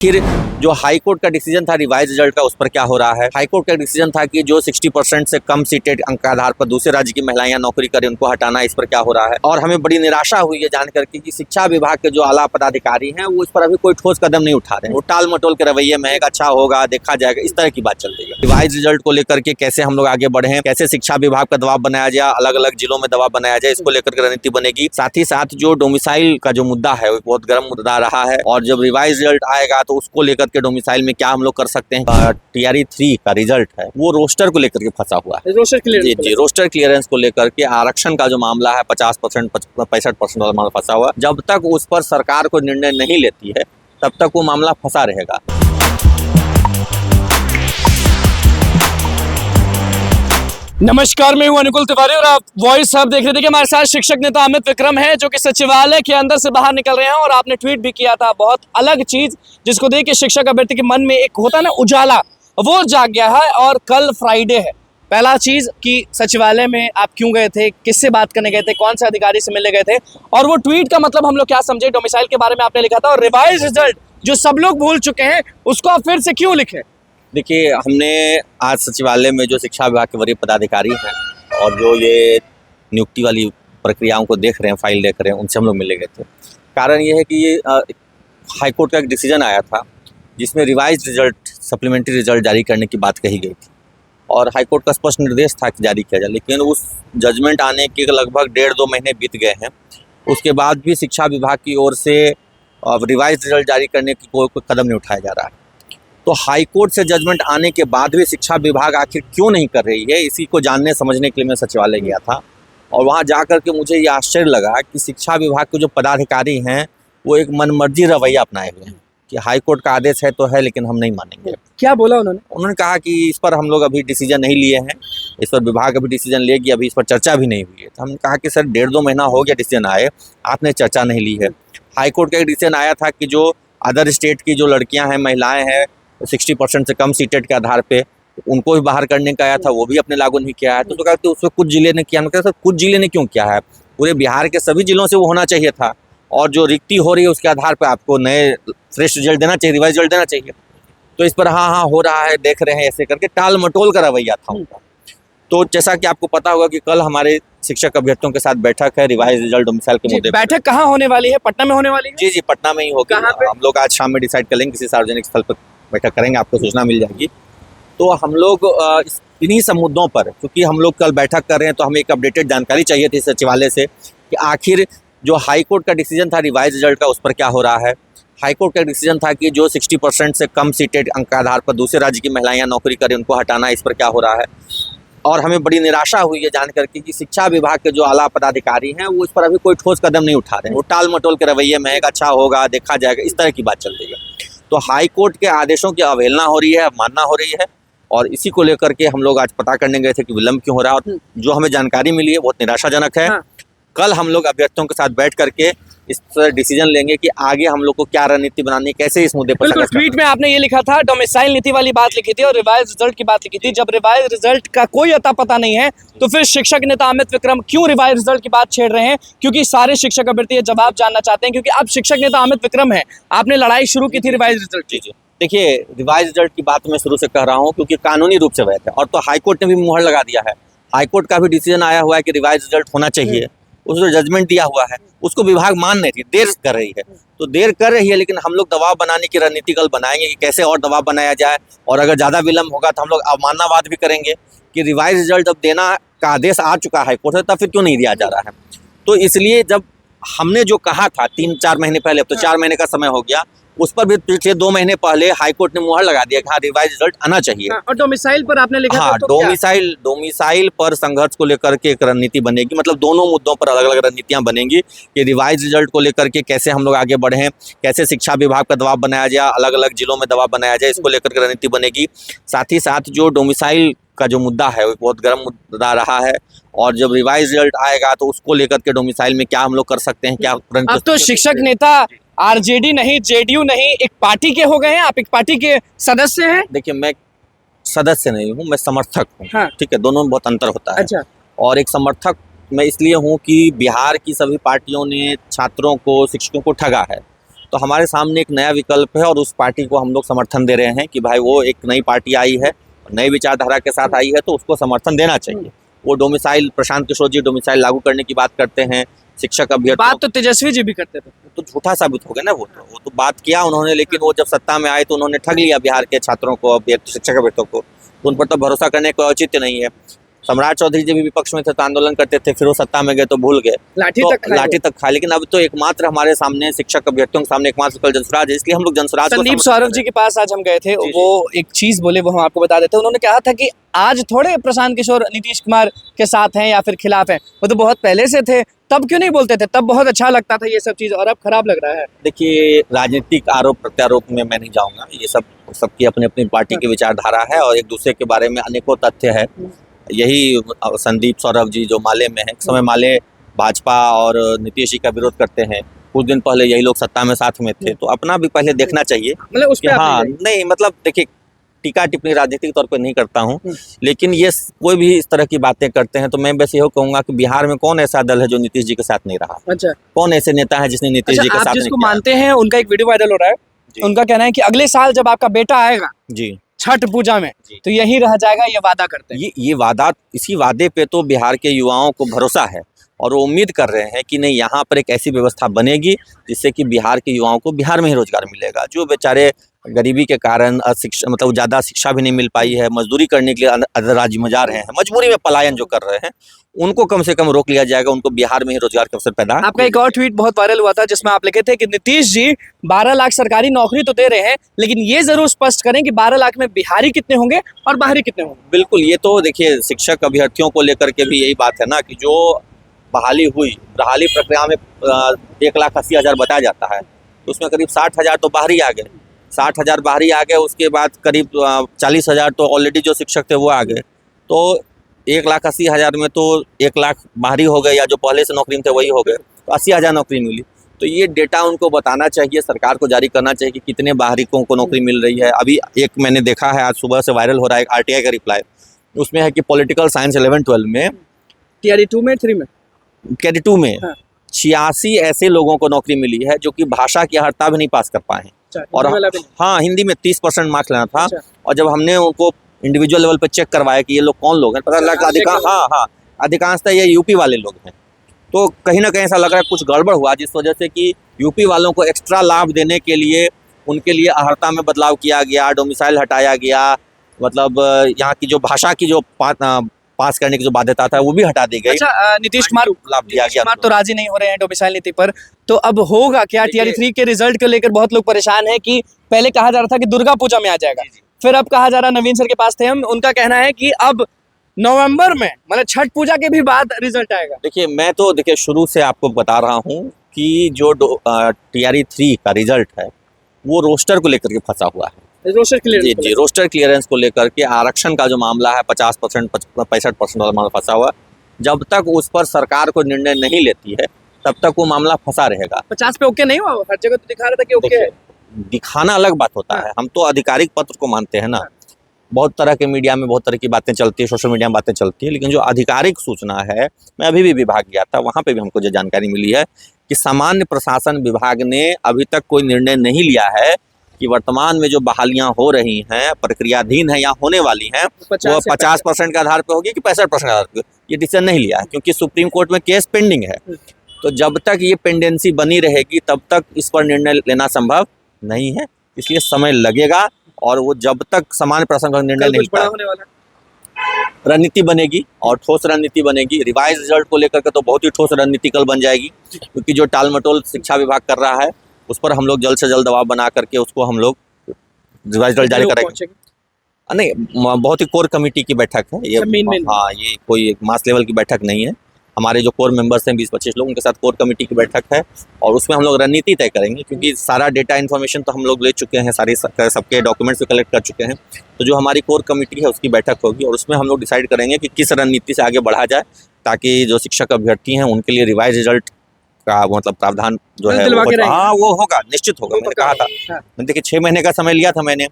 फिर जो high court का डिसीजन था रिवाइज रिजल्ट का, उस पर क्या हो रहा है। हाई कोर्ट का डिसीजन था कि जो 60% से कम सीटेड अंक के आधार पर दूसरे राज्य की महिलाएं नौकरी करें, उनको हटाना, इस पर क्या हो रहा है। और हमें बड़ी निराशा हुई है जान करके कि शिक्षा विभाग के जो आला पदाधिकारी हैं वो इस पर अभी कोई ठोस कदम नहीं उठा रहे हैं। वो टाल मटोल के रवैये में अच्छा होगा, देखा जाएगा, इस तरह की बात चल रही है। रिवाइज रिजल्ट को लेकर के कैसे हम लोग आगे बढ़े, कैसे शिक्षा विभाग का दबाव बनाया जाए, अलग अलग जिलों में दबाव बनाया जाए, इसको लेकर के रणनीति बनेगी। साथ ही साथ जो डोमिसाइल का जो मुद्दा है वो बहुत गर्म मुद्दा रहा है, और जब रिवाइज रिजल्ट आएगा तो उसको लेकर के डोमिसाइल में क्या हम लोग कर सकते हैं। TRE 3 का रिजल्ट है वो रोस्टर को लेकर के फंसा हुआ है। रोस्टर क्लियरेंस जी, रोस्टर क्लियरेंस को लेकर के आरक्षण का जो मामला है 50% 65% वाला मामला फंसा हुआ है। जब तक उस पर सरकार को निर्णय नहीं लेती है तब तक वो मामला फंसा रहेगा। नमस्कार, मैं हूं अनुकुल तिवारी और आप वॉइस हब देख रहे थे कि हमारे साथ शिक्षक नेता अमित विक्रम है जो कि सचिवालय के अंदर से बाहर निकल रहे हैं। और आपने ट्वीट भी किया था, बहुत अलग चीज जिसको देख के शिक्षक अभ्यर्थी के मन में एक होता है ना उजाला, वो जाग गया है। और कल फ्राइडे है। पहला चीज कि सचिवालय में आप क्यों गए थे, किससे बात करने गए थे, कौन से अधिकारी से मिलने गए थे, और वो ट्वीट का मतलब हम लोग क्या समझे। डोमिसाइल के बारे में आपने लिखा था, और रिवाइज रिजल्ट जो सब लोग भूल चुके हैं उसको आप फिर से क्यों लिखे। देखिए, हमने आज सचिवालय में जो शिक्षा विभाग के वरीय पदाधिकारी हैं और जो ये नियुक्ति वाली प्रक्रियाओं को देख रहे हैं, फाइल देख रहे हैं, उनसे हम लोग मिले गए थे। कारण ये है कि ये हाईकोर्ट का एक डिसीजन आया था जिसमें रिवाइज रिजल्ट, सप्लीमेंट्री रिजल्ट जारी करने की बात कही गई थी, और हाईकोर्ट का स्पष्ट निर्देश था कि जारी किया जाए। लेकिन उस जजमेंट आने के लगभग 1.5-2 महीने बीत गए हैं। उसके बाद भी शिक्षा विभाग की ओर से रिवाइज रिजल्ट जारी करने की कोई कदम नहीं उठाया जा रहा है। तो हाई कोर्ट से जजमेंट आने के बाद भी शिक्षा विभाग आखिर क्यों नहीं कर रही है, इसी को जानने समझने के लिए मैं सचिवालय गया था। और वहाँ जा कर के मुझे ये आश्चर्य लगा कि शिक्षा विभाग के जो पदाधिकारी हैं वो एक मनमर्जी रवैया अपनाए हुए हैं कि हाई कोर्ट का आदेश है तो है, लेकिन हम नहीं मानेंगे। क्या बोला उन्होंने? उन्होंने कहा कि इस पर हम लोग अभी डिसीजन नहीं लिए हैं, इस पर विभाग अभी डिसीजन लेगी, अभी इस पर चर्चा भी नहीं हुई है। तो हमने कहा कि सर 1.5-2 महीना हो गया डिसीजन आए, आपने चर्चा नहीं ली है। हाई कोर्ट का एक डिसीजन आया था कि जो अदर स्टेट की जो लड़कियाँ हैं, महिलाएँ हैं, 60% से कम सीटेड के आधार पे उनको भी बाहर करने का आया था, वो भी अपने लागू नहीं किया है। तो कहते उसमें कुछ जिले ने किया। सर कुछ जिले ने क्यों किया है, पूरे बिहार के सभी जिलों से वो होना चाहिए था। और जो रिक्ति हो रही है उसके आधार पर आपको नए फ्रेश रिजल्ट देना चाहिए, रिवाइज रिजल्ट देना चाहिए। तो इस पर हाँ हो रहा है, देख रहे हैं, ऐसे करके टाल मटोल का रवैया था उनका। तो जैसा कि आपको पता होगा कि कल हमारे शिक्षक अभ्यर्थियों के साथ बैठक है रिवाइज रिजल्ट डोमिसाइल के मुद्दे। बैठक कहाँ होने वाली है? पटना में होने वाली है? जी, पटना में ही होगी। हम लोग आज शाम में डिसाइड कर लेंगे, किसी सार्वजनिक स्थल पर बैठक करेंगे, आपको सूचना मिल जाएगी। तो हम लोग इन्हीं सब मुद्दों पर, क्योंकि हम लोग कल बैठक कर रहे हैं तो हमें एक अपडेटेड जानकारी चाहिए थी सचिवालय से कि आखिर जो हाई कोर्ट का डिसीजन था रिवाइज रिजल्ट का, उस पर क्या हो रहा है। हाई कोर्ट का डिसीजन था कि जो 60% से कम सीटेड अंक के आधार पर दूसरे राज्य की महिलाएं नौकरी करें, उनको हटाना, इस पर क्या हो रहा है। और हमें बड़ी निराशा हुई है जान करके कि शिक्षा विभाग के जो आला पदाधिकारी हैं वो इस पर अभी कोई ठोस कदम नहीं उठा रहे हैं। वो टाल मटोल के रवैये में अच्छा होगा, देखा जाएगा, इस तरह की बात चल रही है। तो हाई कोर्ट के आदेशों की अवहेलना हो रही है, अवमानना हो रही है, और इसी को लेकर के हम लोग आज पता करने गए थे कि विलंब क्यों हो रहा है। और जो हमें जानकारी मिली है बहुत निराशाजनक है। हाँ। कल हम लोग अभ्यर्थियों के साथ बैठ करके इस पर डिसीजन लेंगे कि आगे हम लोग को क्या रणनीति बनानी, कैसे इस मुद्दे पर। बिल्कुल, ट्वीट में आपने ये लिखा था, डोमिसाइल नीति वाली बात लिखी थी और रिवाइज रिजल्ट की बात लिखी थी। जब रिवाइज रिजल्ट का कोई अता पता नहीं है तो फिर शिक्षक नेता अमित विक्रम क्यों रिवाइज रिजल्ट की बात छेड़ रहे हैं? क्योंकि सारे शिक्षक अभ्यर्थी ये जवाब जानना चाहते हैं, क्योंकि अब शिक्षक नेता अमित विक्रम है, आपने लड़ाई शुरू की थी रिवाइज रिजल्ट की। जी, देखिए, रिवाइज रिजल्ट की बात मैं शुरू से कह रहा हूँ क्योंकि कानूनी रूप से वैध है, और तो हाईकोर्ट ने भी मुहर लगा दिया है। हाईकोर्ट का भी डिसीजन आया हुआ है कि रिवाइज रिजल्ट होना चाहिए, उसको जजमेंट दिया हुआ है, उसको विभाग मान नहीं रही, देर कर रही है। तो देर कर रही है, लेकिन हम लोग दबाव बनाने की रणनीति कल बनाएंगे कि कैसे और दबाव बनाया जाए। और अगर ज़्यादा विलम्ब होगा तो हम लोग अवमाननावाद भी करेंगे कि रिवाइज रिजल्ट जब देना का आदेश आ चुका है हाईकोर्ट से, तब फिर क्यों नहीं दिया जा रहा है। तो इसलिए जब हमने जो कहा था 3-4 महीने पहले, अब तो 4 महीने का समय हो गया, उस पर भी पिछले 2 महीने पहले हाईकोर्ट ने मुहर लगा दिया कि हाँ रिवाइज रिजल्ट आना चाहिए। और डोमिसाइल पर आपने लिखा हाँ, था, तो डोमिसाइल पर संघर्ष को लेकर के एक रणनीति बनेगी। मतलब दोनों मुद्दों पर अलग अलग रणनीतियां बनेंगी कि रिवाइज रिजल्ट को लेकर के कैसे हम लोग आगे बढ़ें, कैसे शिक्षा विभाग का दबाव बनाया जाए, अलग अलग जिलों में दबाव बनाया जाए, इसको लेकर के रणनीति बनेगी। साथ ही साथ जो डोमिसाइल का जो मुद्दा है वो बहुत गर्म मुद्दा रहा है, और जब रिवाइज रिजल्ट आएगा तो उसको लेकर के डोमिसाइल में क्या हम लोग कर सकते हैं, क्या। अब तो शिक्षक नेता RJD नहीं, JDU नहीं, एक पार्टी के हो गए हैं। आप एक पार्टी के सदस्य हैं। देखिए, मैं सदस्य नहीं हूँ, मैं समर्थक हूँ। हाँ। ठीक है, दोनों में बहुत अंतर होता है। अच्छा। और एक समर्थक मैं इसलिए हूँ कि बिहार की सभी पार्टियों ने छात्रों को, शिक्षकों को ठगा है। तो हमारे सामने एक नया विकल्प है और उस पार्टी को हम लोग समर्थन दे रहे हैं कि भाई वो एक नई पार्टी आई है, नई विचारधारा के साथ आई है, तो उसको समर्थन देना चाहिए। वो डोमिसाइल, प्रशांत किशोर जी डोमिसाइल लागू करने की बात करते हैं, शिक्षक अभ्यर्थियों बात तो तेजस्वी जी भी करते थे। तो झूठा साबित हो गया ना। वो तो बात किया उन्होंने, लेकिन वो जब सत्ता में आए तो उन्होंने ठग लिया बिहार के छात्रों को, शिक्षक अभ्यर्थियों को। तो उन पर तो भरोसा करने का औचित्य नहीं है। सम्राट चौधरी जी भी विपक्ष में थे तो आंदोलन करते थे, फिर वो सत्ता में गए तो भूल गए, लाठी तक खाए। लेकिन अब तो एकमात्र हमारे सामने शिक्षक अभ्यर्थियों के सामने एकमात्र कल जनसुराज है, इसलिए हम लोग जनसुराज। संदीप सौरभ जी के पास आज हम गए थे, वो एक चीज बोले, वो हम आपको बता देते हैं। उन्होंने कहा था कि आज थोड़े प्रशांत किशोर नीतीश कुमार के साथ हैं या फिर खिलाफ हैं, वो तो बहुत पहले से थे, तब क्यों नहीं बोलते थे? तब बहुत अच्छा लगता था ये सब चीज, और अब खराब लग रहा है। देखिए, राजनीतिक आरोप प्रत्यारोप में मैं नहीं जाऊंगा, ये सब सबकी अपनी अपनी पार्टी की विचारधारा है और एक दूसरे के बारे में अनेकों तथ्य है। यही संदीप सौरभ जी जो माले में है, समय माले भाजपा और नीतीश जी का विरोध करते हैं, कुछ दिन पहले यही लोग सत्ता में साथ में थे, तो अपना भी पहले देखना चाहिए। मतलब उस पे हाँ, नहीं मतलब देखिए, टीका टिप्पणी राजनीतिक तौर पर नहीं करता हूँ, लेकिन ये कोई भी इस तरह की बातें करते हैं तो मैं बस यही कहूंगा कि बिहार में कौन ऐसा दल है जो नीतीश जी के साथ नहीं रहा? अच्छा, कौन ऐसे नेता है जिसने नीतीश जी के साथ नहीं जिसको किया? मानते हैं, उनका एक वीडियो वायरल हो रहा है। उनका कहना है कि अगले साल जब आपका बेटा आएगा जी छठ पूजा में, तो यही रह जाएगा, ये वादा करते हैं। ये वादा, इसी वादे पे तो बिहार के युवाओं को भरोसा है और वो उम्मीद कर रहे हैं कि नहीं, यहाँ पर एक ऐसी व्यवस्था बनेगी जिससे कि बिहार के युवाओं को बिहार में ही रोजगार मिलेगा। जो बेचारे गरीबी के कारण अशिक्षा, मतलब ज़्यादा शिक्षा भी नहीं मिल पाई है, मजदूरी करने के लिए अदर राज्य में जा रहे हैं, मजबूरी में पलायन जो कर रहे हैं, उनको कम से कम रोक लिया जाएगा, उनको बिहार में ही रोजगार के अवसर पैदा। आपका एक और ट्वीट बहुत वायरल हुआ था जिसमें आप लिखे थे कि नीतीश जी 12 लाख सरकारी नौकरी तो दे रहे हैं, लेकिन ये जरूर स्पष्ट करें कि 12 लाख में बिहारी कितने होंगे और बाहरी कितने होंगे। बिल्कुल, ये तो देखिए, शिक्षक अभ्यर्थियों को लेकर के भी यही बात है ना कि जो बहाली हुई, बहाली प्रक्रिया में 1,80,000 बताया जाता है, तो उसमें करीब 60,000 तो बाहरी आ गए, 60,000 बाहरी आ गए। उसके बाद करीब 40,000 तो ऑलरेडी जो शिक्षक थे वो आ गए, तो 1,80,000 में तो 1 लाख बाहरी हो गए, या जो पहले से नौकरी में थे वही हो गए, तो 80,000 नौकरी मिली। तो ये डेटा उनको बताना चाहिए, सरकार को जारी करना चाहिए कि कितने बाहरिकों को नौकरी मिल रही है। अभी एक मैंने देखा है, आज सुबह से वायरल हो रहा है, एक RTI का रिप्लाई, उसमें है कि पॉलिटिकल साइंस 11-12 में, TRE 2 में, 3 में, कैडी 2 में 86 ऐसे लोगों को नौकरी मिली है जो कि भाषा की अर्हता भी नहीं पास कर पाए हैं। और हाँ, हिंदी में 30% मार्क्स लेना था। और जब हमने उनको इंडिविजुअल लेवल पे चेक करवाया कि ये लोग कौन लोग हैं, पता लगा अधिकांशतः ये यूपी वाले लोग हैं। तो कहीं ना कहीं ऐसा लग रहा है कुछ गड़बड़ हुआ, जिस वजह से कि यूपी वालों को एक्स्ट्रा लाभ देने के लिए उनके लिए अर्हता में बदलाव किया गया, डोमिसाइल हटाया गया, मतलब यहाँ की जो भाषा की जो पास करने की जो बाध्यता था वो भी हटा दी गई। अच्छा, नीतीश कुमार तो राजी नहीं हो रहे हैं डोमिसाइल नीति पर, तो अब होगा क्या? TRE 3 के रिजल्ट को लेकर बहुत लोग परेशान हैं कि पहले कहा जा रहा था कि दुर्गा पूजा में आ जाएगा, फिर अब कहा जा रहा, नवीन सर के पास थे हम, उनका कहना है कि अब नवंबर में, मतलब छठ पूजा के भी बाद रिजल्ट आएगा। देखिए, मैं तो शुरू से आपको बता रहा हूँ कि जो TRE 3 का रिजल्ट है वो रोस्टर को लेकर के फंसा हुआ है। रोस्टर क्लियरेंस, जी, रोस्टर क्लियरेंस को लेकर के, आरक्षण का जो मामला है 50%, 65% वाला मामला फंसा हुआ। जब तक उस पर सरकार को निर्णय नहीं लेती है तब तक वो मामला फंसा रहेगा। 50 पे ओके नहीं हुआ, हर जगह तो दिखा रहा था कि ओके है। दिखाना अलग बात होता है, हम तो आधिकारिक पत्र को मानते हैं ना। बहुत तरह के मीडिया में बहुत तरह की बातें चलती है, सोशल मीडिया में बातें चलती है, लेकिन जो आधिकारिक सूचना है, मैं अभी भी विभाग गया था, वहाँ पे भी हमको जो जानकारी मिली है कि सामान्य प्रशासन विभाग ने अभी तक कोई निर्णय नहीं लिया है कि वर्तमान में जो बहालियां हो रही हैं, प्रक्रियाधीन है या होने वाली हैं, वो 50% के आधार पर होगी कि 65% के आधार पर, ये डिसीजन नहीं लिया है, क्योंकि सुप्रीम कोर्ट में केस पेंडिंग है। तो जब तक ये पेंडेंसी बनी रहेगी तब तक इस पर निर्णय लेना संभव नहीं है, इसलिए समय लगेगा। और वो जब तक सामान्य प्रशासन का निर्णय नहीं लेता, रणनीति बनेगी और ठोस रणनीति बनेगी। रिवाइज रिजल्ट को लेकर के तो बहुत ही ठोस रणनीति कल बन जाएगी, क्योंकि जो टालमटोल शिक्षा विभाग कर रहा है उस पर हम लोग जल्द से जल्द दबाव बना करके उसको हम लोग रिवाइज रिजल्ट जारी करेंगे। नहीं, बहुत ही कोर कमेटी की बैठक है ये। हाँ, ये कोई एक मास लेवल की बैठक नहीं है। हमारे जो कोर मेंबर्स हैं 20-25 लोग, उनके साथ कोर कमेटी की बैठक है और उसमें हम लोग रणनीति तय करेंगे, क्योंकि सारा डेटा इन्फॉर्मेशन तो हम लोग ले चुके हैं, सारी सबके डॉक्यूमेंट्स भी कलेक्ट कर चुके हैं। तो जो हमारी कोर कमेटी है उसकी बैठक होगी और उसमें हम लोग डिसाइड करेंगे कि किस रणनीति से आगे बढ़ा जाए, ताकि जो शिक्षक अभ्यर्थी हैं उनके लिए रिवाइज रिजल्ट का मतलब प्रावधान जो है वो होगा, निश्चित होगा। मैंने कहा था, देखिए 6 महीने का समय लिया था मैंने,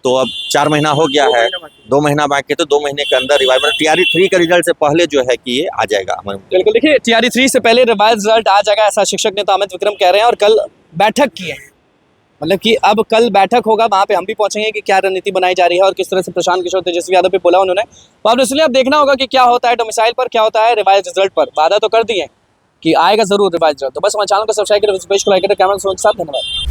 तो अब 4 महीना हो गया है, 2 महीना बाकी, तो 2 महीने के अंदर रिवाइज TRE 3 के रिजल्ट से पहले जो है कि ये आ जाएगा। बिल्कुल, देखिए TRE 3 से पहले रिवाइज रिजल्ट आ जाएगा, ऐसा शिक्षक नेता अमित विक्रम कह रहे हैं और कल बैठक की है मतलब कि अब कल बैठक होगा, वहाँ पे हम भी पहुंचेंगे कि क्या रणनीति बनाई जा रही है और किस तरह से प्रशांत किशोर तेजस्वी यादव पे बोला उन्होंने। तो अब इसलिए अब देखना होगा कि क्या होता है डोमिसाइल पर, क्या होता है रिवाइज रिजल्ट पर। वादा तो कर दिए कि आएगा जरूर रिवाइज रिजल्ट। तो बस हमारे चैनल को सब्सक्राइब करें, कैमरा के साथ। धन्यवाद।